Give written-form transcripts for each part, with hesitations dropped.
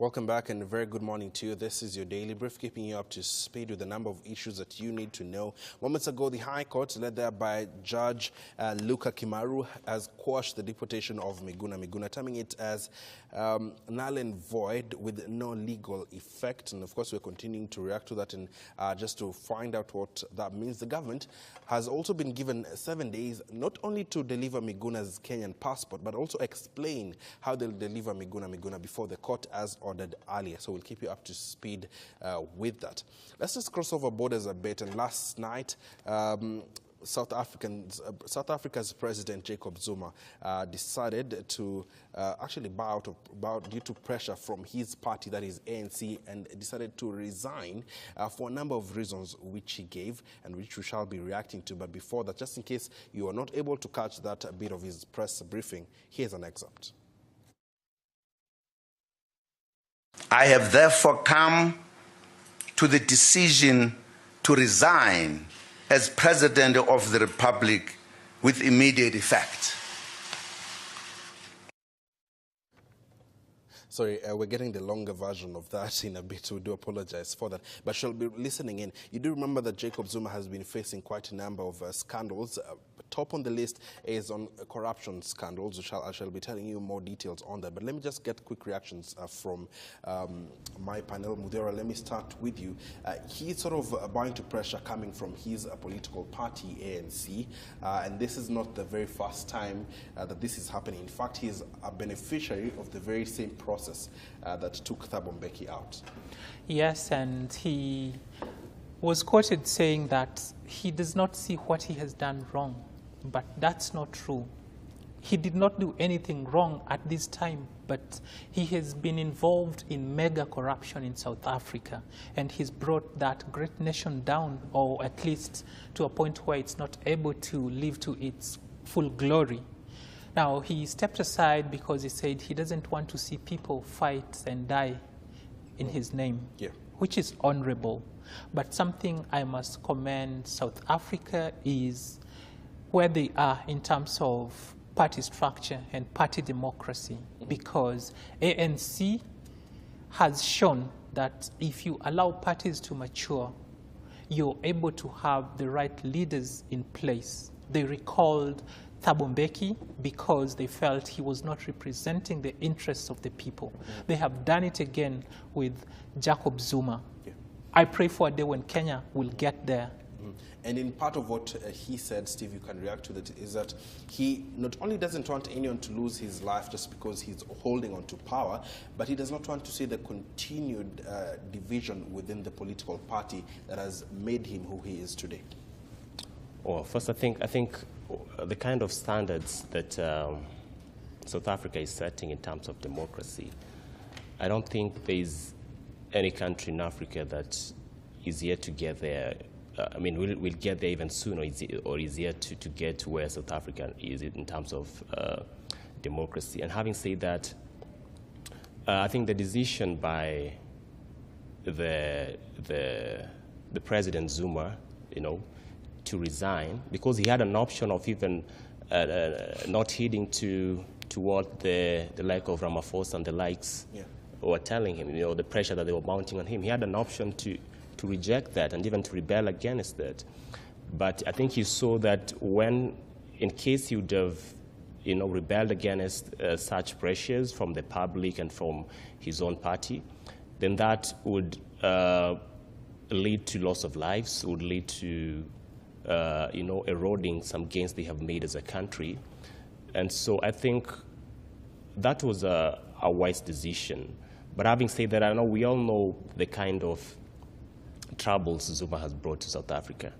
Welcome back and a very good morning to you. This is your daily brief, keeping you up to speed with the number of issues that you need to know. Moments ago, the High Court, led there by Judge Luka Kimaru, has quashed the deportation of Miguna, terming it as null and void with no legal effect. And of course, we're continuing to react to that and just to find out what that means. The government has also been given 7 days not only to deliver Miguna's Kenyan passport, but also explain how they'll deliver Miguna before the court as ordered earlier. So we'll keep you up to speed with that. Let's just cross over borders a bit. And last night, South Africa's President Jacob Zuma decided to actually bow out due to pressure from his party, that is ANC, and decided to resign for a number of reasons which he gave and which we shall be reacting to. But before that, just in case you are not able to catch that bit of his press briefing, here's an excerpt. I have therefore come to the decision to resign as President of the Republic with immediate effect. Sorry, we're getting the longer version of that in a bit. We do apologize for that. But shall be listening in. You do remember that Jacob Zuma has been facing quite a number of scandals. Top on the list is on corruption scandals, which I shall be telling you more details on that. But let me just get quick reactions from my panel. Mudera, let me start with you. He's sort of bowing to pressure coming from his political party, ANC, and this is not the very first time that this is happening. In fact, he's a beneficiary of the very same process that took Thabo Mbeki out. Yes, and he was quoted saying that he does not see what he has done wrong. But that's not true. He did not do anything wrong at this time, but he has been involved in mega corruption in South Africa, and he's brought that great nation down, or at least to a point where it's not able to live to its full glory. Now, he stepped aside because he said he doesn't want to see people fight and die in his name, which is honorable. But something I must commend South Africa is where they are in terms of party structure and party democracy, because ANC has shown that if you allow parties to mature, you're able to have the right leaders in place. They recalled Thabo Mbeki because they felt he was not representing the interests of the people. They have done it again with Jacob Zuma. I pray for a day when Kenya will get there. And in part of what he said, Steve, you can react to that, is that he not only doesn't want anyone to lose his life just because he's holding on to power, but he does not want to see the continued division within the political party that has made him who he is today. Well, first, I think the kind of standards that South Africa is setting in terms of democracy, I don't think there is any country in Africa that is yet to get there. I mean, we'll get there even soon, or is yet to get to where South Africa is in terms of democracy. And having said that, I think the decision by the President Zuma, to resign, because he had an option of even not heeding to what the like of Ramaphosa and the likes were telling him, the pressure that they were mounting on him. He had an option to reject that and even to rebel against that. But I think he saw that when, in case he would have, rebelled against such pressures from the public and from his own party, then that would lead to loss of lives, would lead to, eroding some gains they have made as a country. And so I think that was a wise decision. But having said that, I know we all know the kind of troubles Zuma has brought to South Africa.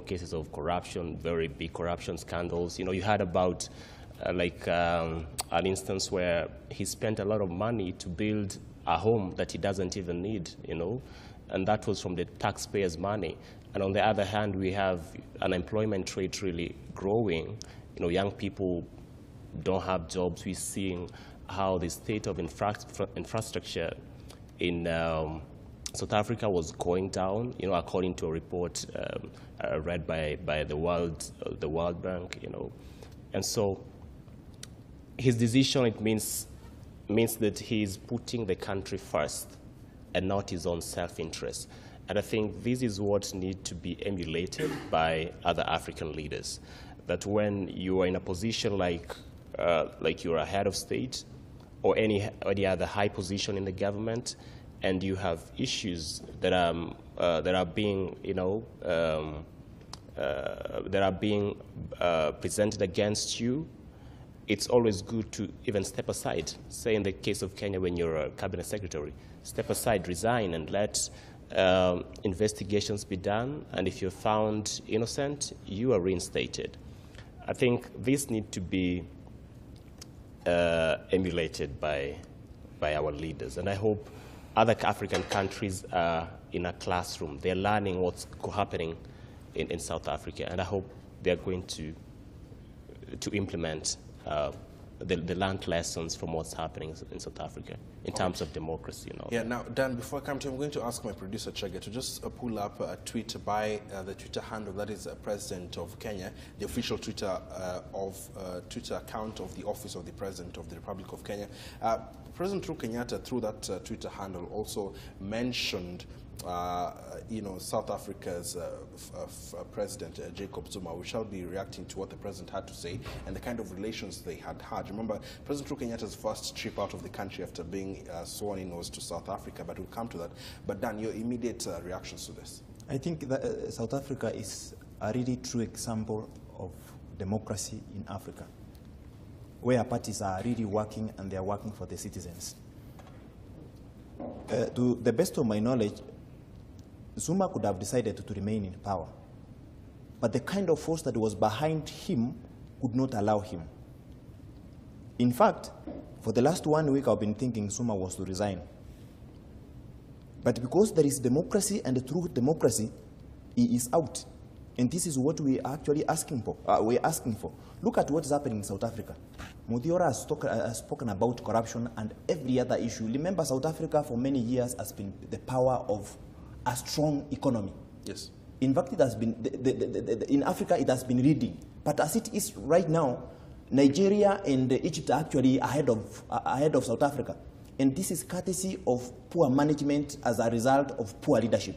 Cases of corruption, very big corruption scandals. You heard about an instance where he spent a lot of money to build a home that he doesn't even need, and that was from the taxpayers' money. And on the other hand, we have unemployment rate really growing. Young people don't have jobs. We're seeing how the state of infrastructure in South Africa was going down, according to a report read by the World Bank, And so his decision, it means means that he's putting the country first and not his own self-interest. And I think this is what needs to be emulated by other African leaders, that when you are in a position like you're a head of state or any other high position in the government, and you have issues that are being, presented against you, it's always good to even step aside. Say in the case of Kenya, when you're a cabinet secretary, step aside, resign, and let investigations be done. And if you're found innocent, you are reinstated. I think this needs to be emulated by our leaders. And I hope other African countries are in a classroom. They're learning what's happening in South Africa. And I hope they're going to implement the learned lessons from what's happening in South Africa in terms of democracy and all. Yeah, now, Dan, before I come to you, I'm going to ask my producer, Chege, to just pull up a tweet by the Twitter handle, that is President of Kenya, the official Twitter Twitter account of the Office of the President of the Republic of Kenya. President Uhuru Kenyatta, through that Twitter handle, also mentioned South Africa's President Jacob Zuma. We shall be reacting to what the President had to say and the kind of relations they had had. Remember, President Uhuru Kenyatta's first trip out of the country after being sworn in was to South Africa, but we'll come to that. But Dan, your immediate reactions to this? I think that South Africa is a really true example of democracy in Africa, where parties are really working and they are working for the citizens. To the best of my knowledge, Zuma could have decided to remain in power, but the kind of force that was behind him could not allow him. In fact, for the last 1 week, I've been thinking Zuma was to resign. But because there is democracy, and through democracy, he is out. And this is what we are actually asking for. Look at what is happening in South Africa. Muthiora has spoken about corruption and every other issue. Remember, South Africa for many years has been the power of a strong economy. Yes. In fact, it has been, in Africa, it has been leading. But as it is right now, Nigeria and Egypt are actually ahead of South Africa. And this is courtesy of poor management as a result of poor leadership.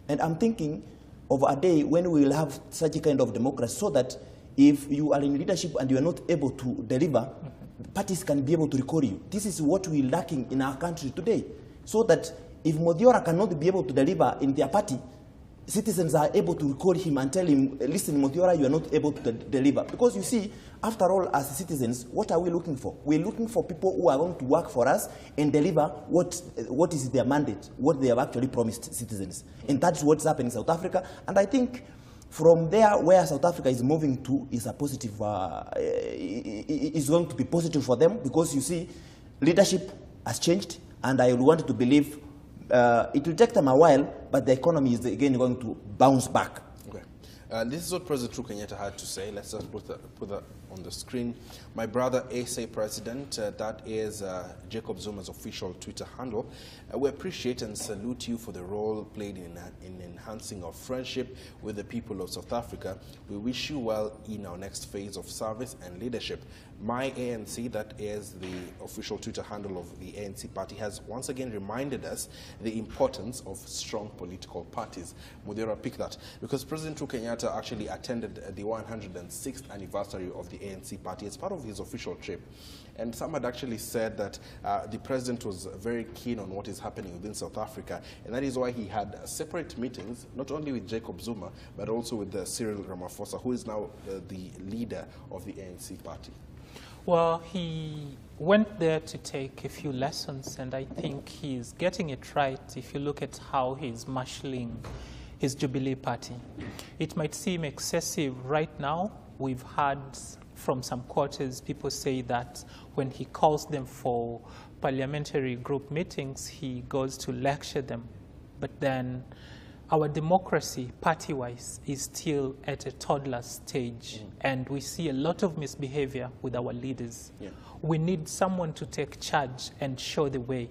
And I'm thinking of a day when we will have such a kind of democracy, so that if you are in leadership and you are not able to deliver, parties can be able to recall you. This is what we're lacking in our country today. So that if Muthiora cannot be able to deliver in their party, citizens are able to recall him and tell him, listen, Muthiora, you are not able to deliver. Because you see, after all, as citizens, what are we looking for? We're looking for people who are going to work for us and deliver what is their mandate, what they have actually promised citizens. And that's what's happening in South Africa. And I think from there, where South Africa is moving to is a positive, is going to be positive for them, because you see, leadership has changed, and I want to believe it will take them a while, but the economy is again going to bounce back. Okay. This is what President Uhuru Kenyatta had to say. Let's just put that on the screen. My brother, SA President, that is Jacob Zuma's official Twitter handle. We appreciate and salute you for the role played in enhancing our friendship with the people of South Africa. We wish you well in our next phase of service and leadership. My ANC, that is the official Twitter handle of the ANC party, has once again reminded us the importance of strong political parties. Muthiora, pick that, because President Uhuru Kenyatta actually attended the 106th anniversary of the ANC party as part of his official trip. And some had actually said that the president was very keen on what is happening within South Africa, and that is why he had separate meetings, not only with Jacob Zuma, but also with Cyril Ramaphosa, who is now the leader of the ANC party. Well, he went there to take a few lessons, and I think he's getting it right if you look at how he's marshalling his Jubilee party. It might seem excessive right now. We've heard from some quarters people say that when he calls them for parliamentary group meetings, he goes to lecture them. But then our democracy, party-wise, is still at a toddler stage, and we see a lot of misbehavior with our leaders. Yeah. We need someone to take charge and show the way.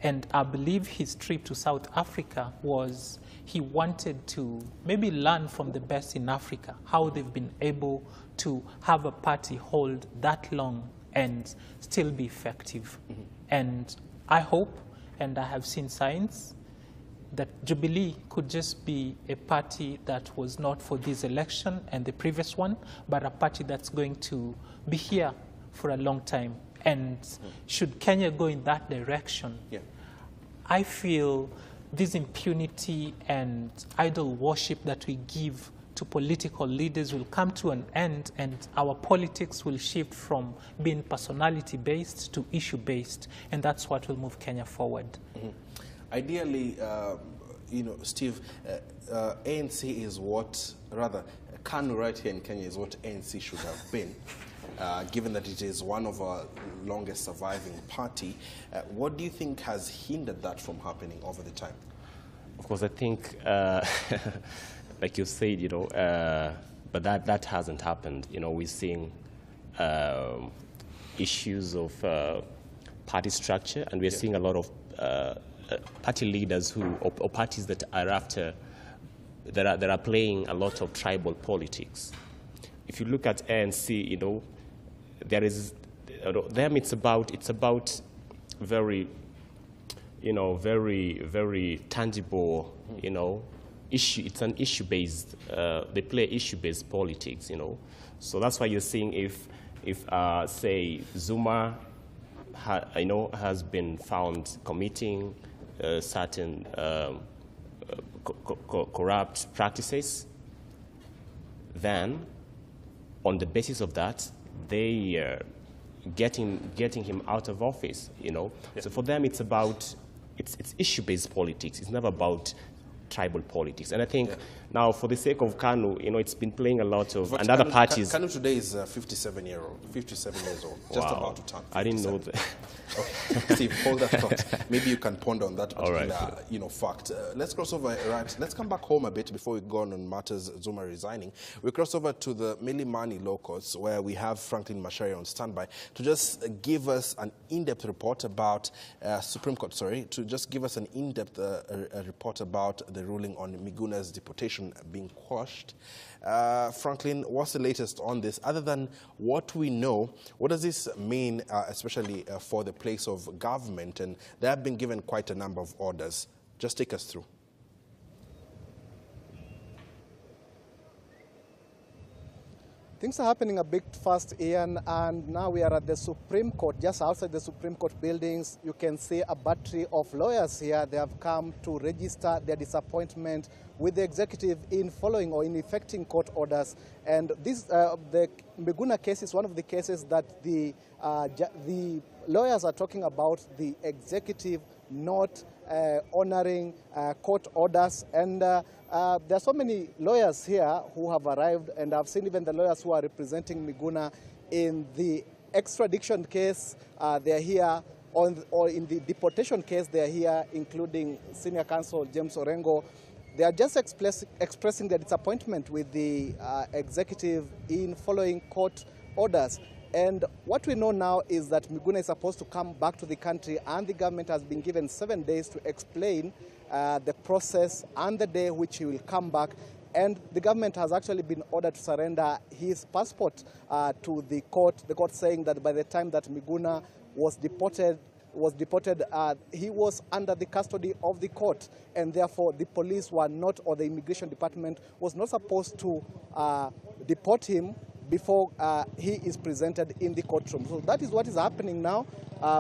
And I believe his trip to South Africa was he wanted to maybe learn from the best in Africa, how they've been able to have a party hold that long and still be effective. And I hope, and I have seen signs, that Jubilee could just be a party that was not for this election and the previous one, but a party that's going to be here for a long time. And should Kenya go in that direction, I feel this impunity and idol worship that we give to political leaders will come to an end, and our politics will shift from being personality-based to issue-based, and that's what will move Kenya forward. Ideally, you know, Steve, ANC is what, rather, KANU right here in Kenya is what ANC should have been, given that it is one of our longest surviving party. What do you think has hindered that from happening over the time? Of course, I think, like you said, you know, but that hasn't happened. You know, we're seeing issues of party structure, and we're seeing a lot of party leaders who, or parties that are after, that are playing a lot of tribal politics. If you look at ANC, you know, there is, them it's about very, you know, very tangible, you know, issue. It's an issue-based. They play issue-based politics, you know. So that's why you're seeing if say Zuma, you know, has been found committing certain corrupt practices, then on the basis of that, they getting him out of office, you know. So for them, it's about it's issue-based politics. It's never about tribal politics. And I think now, for the sake of KANU, you know, it's been playing a lot of, and other parties. KANU today is 57 years old, just about to turn 57. I didn't know that. Okay. Steve, hold that thought. Maybe you can ponder on that particular, right, you know, fact. Let's cross over, right? Let's come back home a bit before we go on matters Zuma resigning. We cross over to the Milimani Law Courts, where we have Franklin Macharia on standby to just give us an in-depth report about Supreme Court. Sorry, to just give us an in-depth report about the ruling on Miguna's deportation being quashed. Franklin, what's the latest on this? Other than what we know, what does this mean, especially for the place of government? And they have been given quite a number of orders. Just take us through. Things are happening a bit fast, Ian, and now we are at the Supreme Court. Just outside the Supreme Court buildings, you can see a battery of lawyers here. They have come to register their disappointment with the executive in following or in effecting court orders. And this, the Miguna case is one of the cases that the lawyers are talking about the executive not honoring court orders. And there are so many lawyers here who have arrived, and I've seen even the lawyers who are representing Miguna in the extradition case. They're here, or in the deportation case, they're here, including Senior Counsel James Orengo. They are just expressing their disappointment with the executive in following court orders. And what we know now is that Miguna is supposed to come back to the country, and the government has been given 7 days to explain the process and the day which he will come back. And the government has actually been ordered to surrender his passport to the court saying that by the time that Miguna was deported, he was under the custody of the court, and therefore the police were not, or the immigration department was not supposed to deport him before he is presented in the courtroom. So that is what is happening now.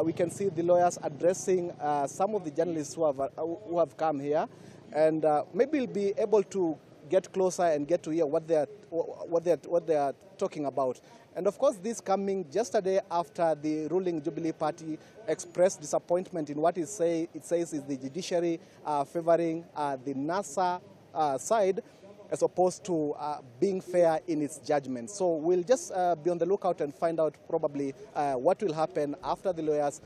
We can see the lawyers addressing some of the journalists who have come here, and maybe we'll be able to get closer and get to hear what they are talking about. And of course, this coming just a day after the ruling Jubilee Party expressed disappointment in what it says is the judiciary favoring the NASA side, as opposed to being fair in its judgment. So we'll just be on the lookout and find out probably what will happen after the lawyers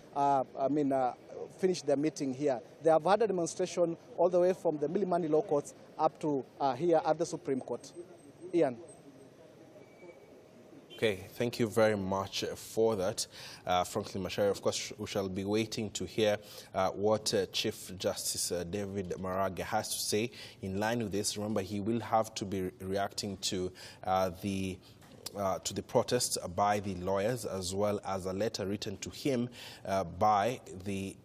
finish their meeting here. They have had a demonstration all the way from the Milimani Law Courts up to here at the Supreme Court. Ian. Okay, thank you very much for that, Franklin Macharia. Of course, we shall be waiting to hear what Chief Justice David Maraga has to say in line with this. Remember, he will have to be reacting to the to the protest by the lawyers, as well as a letter written to him by the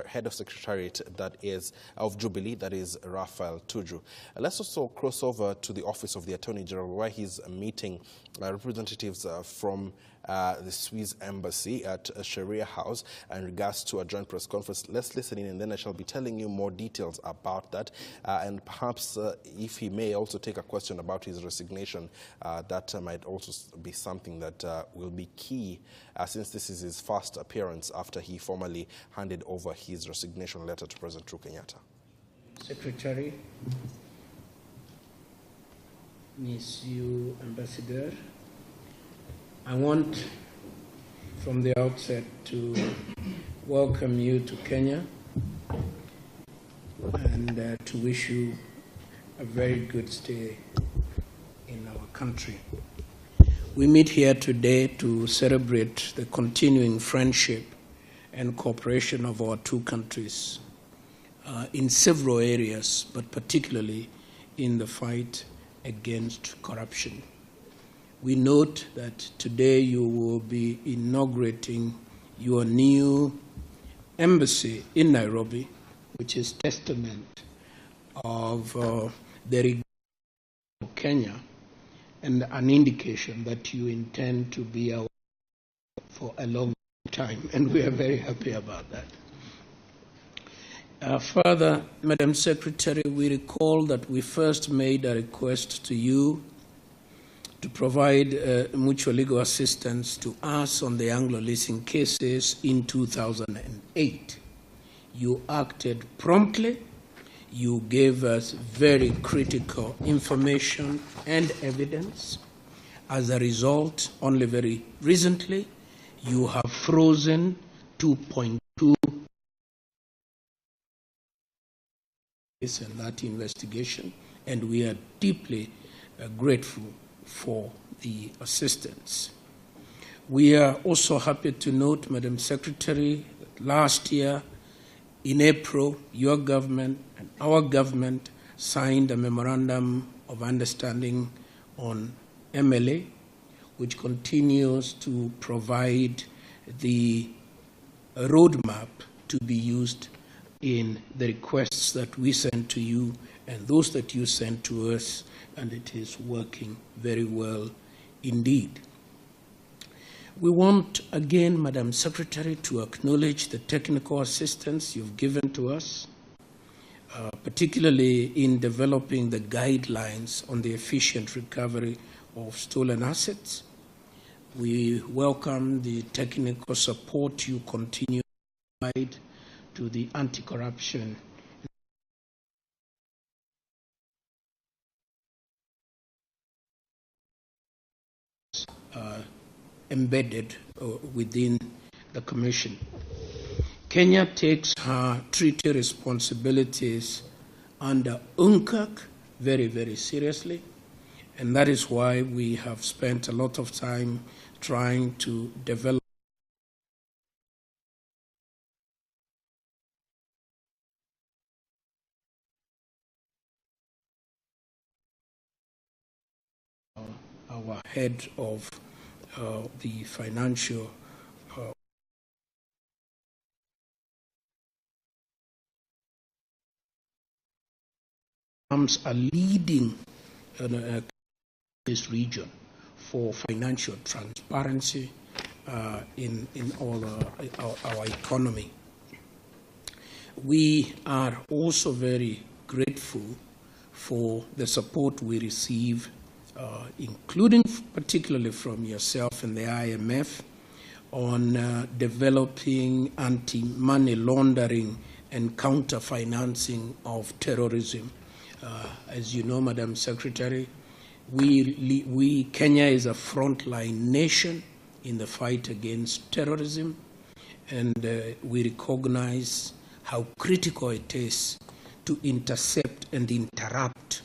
head of secretariat that is of Jubilee, that is Raphael Tuju. Let's also cross over to the office of the Attorney General, where he's meeting representatives from the Swiss embassy at Sharia House in regards to a joint press conference. Let's listen in, and then I shall be telling you more details about that, and perhaps if he may also take a question about his resignation. That might also be something that will be key, since this is his first appearance after he formally handed over his resignation letter to President Uhuru Kenyatta. Secretary, Monsieur Ambassador, I want from the outset to welcome you to Kenya and to wish you a very good stay in our country. We meet here today to celebrate the continuing friendship and cooperation of our two countries in several areas, but particularly in the fight against corruption. We note that today you will be inaugurating your new embassy in Nairobi, which is testament of the regard for Kenya and an indication that you intend to be our for a long time, and we are very happy about that. Further, Madam Secretary, we recall that we first made a request to you to provide mutual legal assistance to us on the Anglo leasing cases in 2008. You acted promptly. You gave us very critical information and evidence. As a result, only very recently, you have frozen 2.2 in that investigation, and we are deeply grateful for the assistance. We are also happy to note, Madam Secretary, that last year in April, your government and our government signed a memorandum of understanding on MLA, which continues to provide the roadmap to be used in the requests that we send to you and those that you send to us, and it is working very well indeed. We want again, Madam Secretary, to acknowledge the technical assistance you've given to us, particularly in developing the guidelines on the efficient recovery of stolen assets. We welcome the technical support you continue to provide to the anti-corruption embedded within the Commission. Kenya takes her treaty responsibilities under UNCAC very, very seriously, and that is why we have spent a lot of time trying to develop our head of the financial becomes a leading this region for financial transparency in all our economy. We are also very grateful for the support we receive, including particularly from yourself and the IMF, on developing anti-money laundering and counter-financing of terrorism. As you know, Madam Secretary, Kenya is a frontline nation in the fight against terrorism, and we recognize how critical it is to intercept and interrupt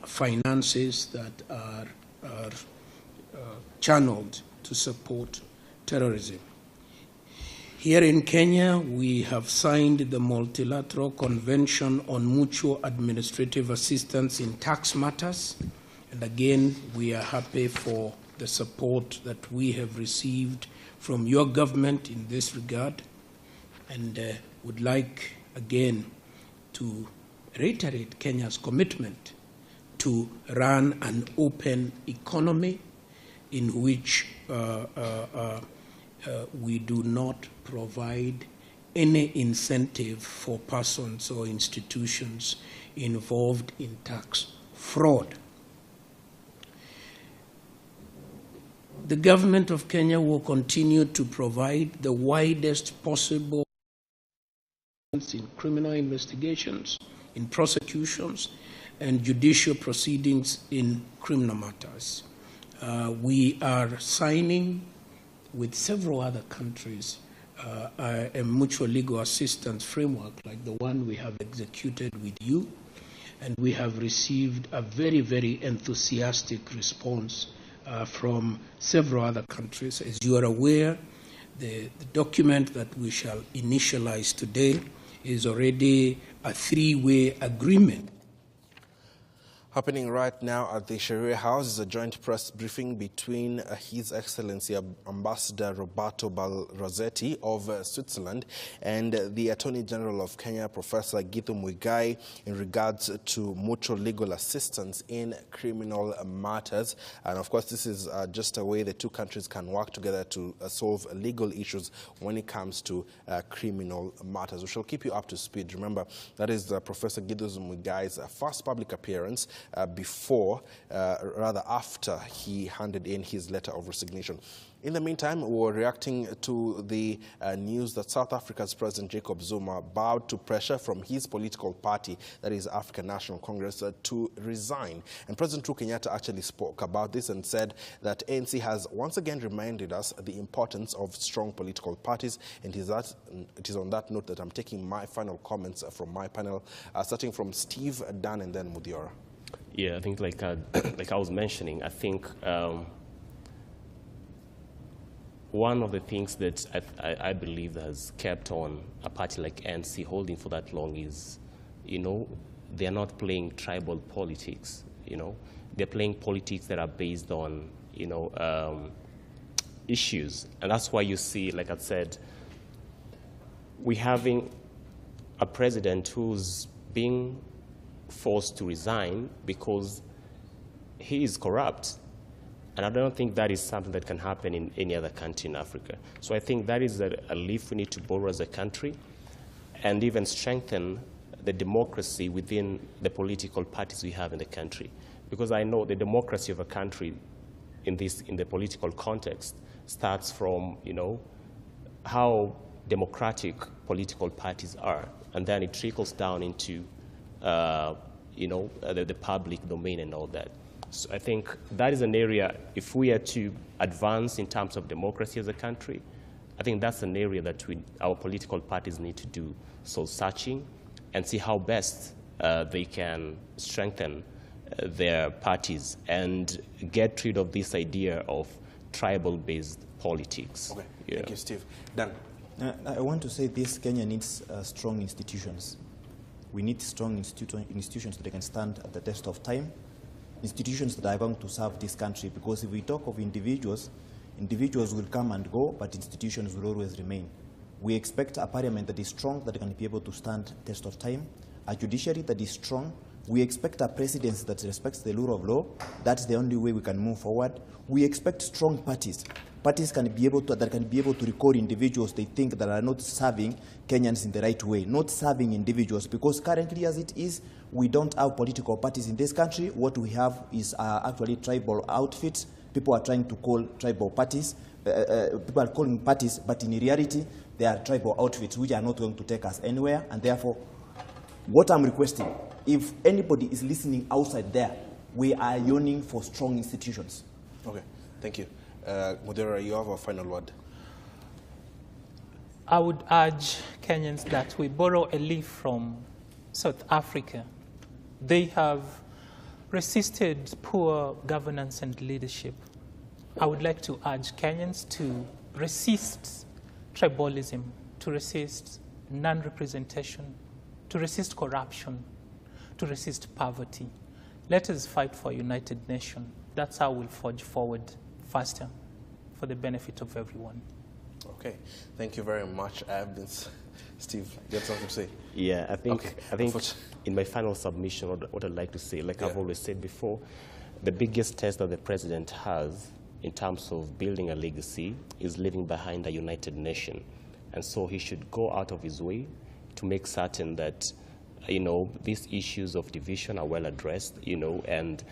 finances that are channeled to support terrorism. Here in Kenya, we have signed the Multilateral Convention on Mutual Administrative Assistance in Tax Matters, And again, we are happy for the support that we have received from your government in this regard, and would like again to reiterate Kenya's commitment to run an open economy in which we do not provide any incentive for persons or institutions involved in tax fraud. The government of Kenya will continue to provide the widest possible in criminal investigations, in prosecutions, and judicial proceedings in criminal matters. We are signing with several other countries a mutual legal assistance framework like the one we have executed with you, and we have received a very, very enthusiastic response from several other countries. As you are aware, the document that we shall initialize today is already a three-way agreement. Happening right now at the Sharia House is a joint press briefing between His Excellency Ambassador Roberto Rossetti of Switzerland and the Attorney General of Kenya, Professor Githu Muigai, in regards to mutual legal assistance in criminal matters. And of course, this is just a way the two countries can work together to solve legal issues when it comes to criminal matters. We shall keep you up to speed. Remember, that is Professor Githu Muigai's first public appearance rather after he handed in his letter of resignation. In the meantime, we were reacting to the news that South Africa's President Jacob Zuma bowed to pressure from his political party, that is African National Congress, to resign. And President Uhuru Kenyatta actually spoke about this and said that ANC has once again reminded us the importance of strong political parties. And it is on that note that I'm taking my final comments from my panel, starting from Steve, Dan, and then Mudiora. Yeah, I think like I was mentioning, I think one of the things that I believe has kept on a party like ANC holding for that long is, they're not playing tribal politics, They're playing politics that are based on, issues. And that's why you see, like I said, we're having a president who's being forced to resign because he is corrupt. And I don't think that is something that can happen in any other country in Africa. So I think that is a leaf we need to borrow as a country and even strengthen the democracy within the political parties we have in the country. Because I know the democracy of a country in the political context starts from, how democratic political parties are. And then it trickles down into the public domain and all that. So I think that is an area, if we are to advance in terms of democracy as a country, I think that's an area that our political parties need to do soul searching and see how best they can strengthen their parties and get rid of this idea of tribal-based politics. Okay, thank you, Steve. Dan. I want to say this: Kenya needs strong institutions. We need strong institutions that can stand at the test of time, institutions that are going to serve this country. Because if we talk of individuals, individuals will come and go, but institutions will always remain. We expect a parliament that is strong, that can be able to stand the test of time, a judiciary that is strong. We expect a presidency that respects the rule of law. That's the only way we can move forward. We expect strong parties. Parties that can be able to record individuals they think that are not serving Kenyans in the right way, not serving individuals. Because currently, as it is, we don't have political parties in this country. What we have is actually tribal outfits. People are trying to call tribal parties. People are calling parties, but in reality, they are tribal outfits which are not going to take us anywhere. And therefore, what I'm requesting, if anybody is listening outside there, we are yearning for strong institutions. Okay, thank you. Mudera, you have a final word. I would urge Kenyans that we borrow a leaf from South Africa. They have resisted poor governance and leadership. I would like to urge Kenyans to resist tribalism, to resist non-representation, to resist corruption, to resist poverty. let us fight for a united nation. That's how we'll forge forward faster for the benefit of everyone. Okay, thank you very much. Steve, you have something to say? Yeah, I think Okay. in my final submission, what I'd like to say, like Yeah. I've always said before, the biggest test that the president has in terms of building a legacy is leaving behind a united nation. And so he should go out of his way to make certain that, these issues of division are well addressed, and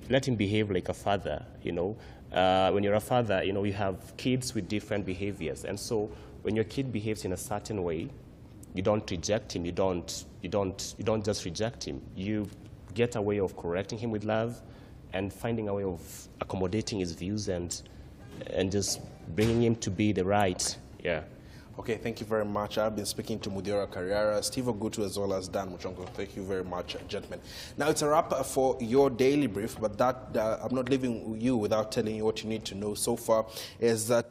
let him behave like a father, When you're a father, you have kids with different behaviors. And so when your kid behaves in a certain way, you don't reject him. You don't just reject him. You get a way of correcting him with love and finding a way of accommodating his views and just bringing him to be the right. Yeah. Okay, thank you very much. I've been speaking to Mudiora Carriera, Steve Ogutu, as well as Dan Muchongo. Thank you very much, gentlemen. Now, it's a wrap for your daily brief, but that I'm not leaving you without telling you what you need to know so far, is that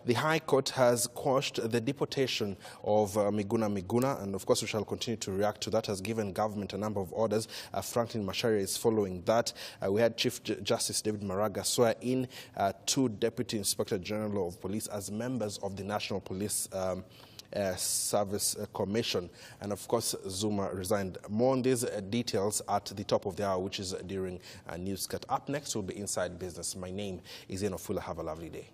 the High Court has quashed the deportation of Miguna, and of course we shall continue to react to that, has given government a number of orders. Franklin Macharia is following that. We had Chief Justice David Maraga swear in 2 Deputy Inspector General of Police as members of the National Police Service Commission, and of course Zuma resigned. More on these details at the top of the hour, which is during Newscut. Up next will be Inside Business. My name is Enofula. Have a lovely day.